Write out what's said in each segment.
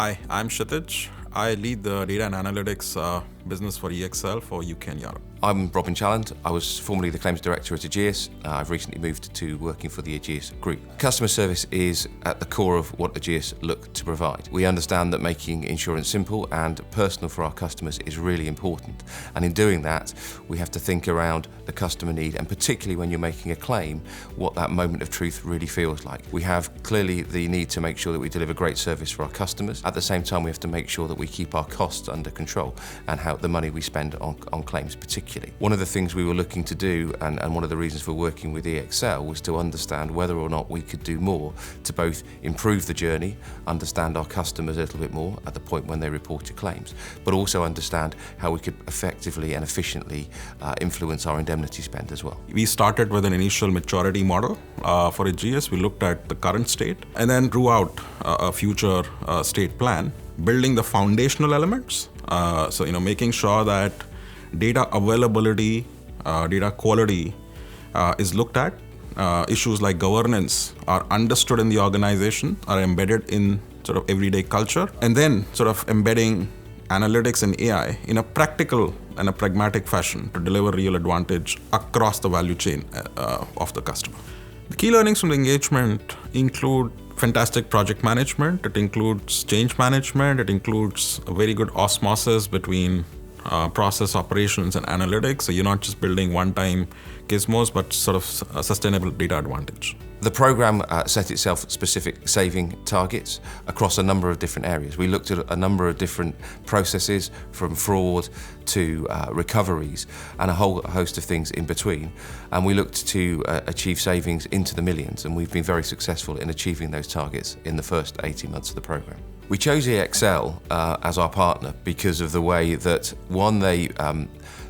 Hi, I'm Kshitij. I lead the data and analytics business for EXL for UK and Europe. I'm Robin Challand. I was formerly the claims director at Ageas. I've recently moved to working for the Ageas group. Customer service is at the core of what Ageas look to provide. We understand that making insurance simple and personal for our customers is really important. And in doing that, we have to think around the customer need, and particularly when you're making a claim, what that moment of truth really feels like. We have clearly the need to make sure that we deliver great service for our customers. At the same time, we have to make sure that we keep our costs under control and how the money we spend on claims particularly. One of the things we were looking to do, and one of the reasons for working with EXL, was to understand whether or not we could do more to both improve the journey, understand our customers a little bit more at the point when they reported claims, but also understand how we could effectively and efficiently influence our indemnity spend as well. We started with an initial maturity model for Ageas. We looked at the current state and then drew out a future state plan, building the foundational elements. So making sure that data availability, data quality is looked at. Issues like governance are understood in the organization, are embedded in sort of everyday culture, and then sort of embedding analytics and AI in a practical and a pragmatic fashion to deliver real advantage across the value chain of the customer. The key learnings from the engagement include fantastic project management, it includes change management, it includes a very good osmosis between process operations and analytics. So you're not just building one-time gizmos, but sort of a sustainable data advantage. The program set itself specific saving targets across a number of different areas. We looked at a number of different processes, from fraud to recoveries and a whole host of things in between. And we looked to achieve savings into the millions, and we've been very successful in achieving those targets in the first 18 months of the program. We chose EXL as our partner because of the way that, one, they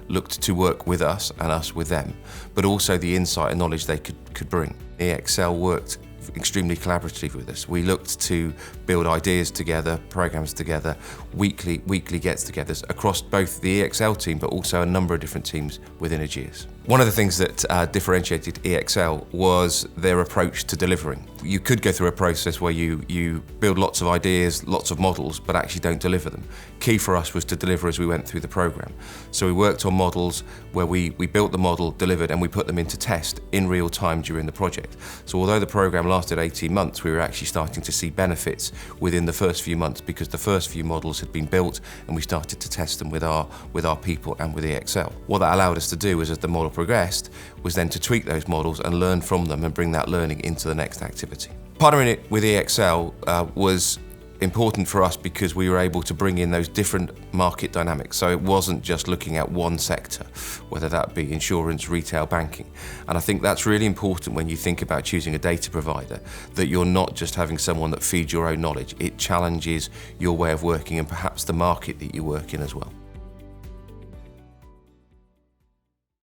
looked to work with us and us with them, but also the insight and knowledge they could bring. EXL worked extremely collaboratively with us. We looked to build ideas together, programs together, weekly gets-togethers across both the EXL team, but also a number of different teams within Ageas. One of the things that differentiated EXL was their approach to delivering. You could go through a process where you build lots of ideas, lots of models, but actually don't deliver them. Key for us was to deliver as we went through the program. So we worked on models where we built the model, delivered, and we put them into test in real time during the project. So although the program lasted 18 months, we were actually starting to see benefits within the first few months because the first few models had been built and we started to test them with our people and with EXL. What that allowed us to do was, as the model progressed, was then to tweak those models and learn from them and bring that learning into the next activity. Partnering it with EXL was important for us because we were able to bring in those different market dynamics. So it wasn't just looking at one sector, whether that be insurance, retail, banking. And I think that's really important when you think about choosing a data provider, that you're not just having someone that feeds your own knowledge. It challenges your way of working and perhaps the market that you work in as well.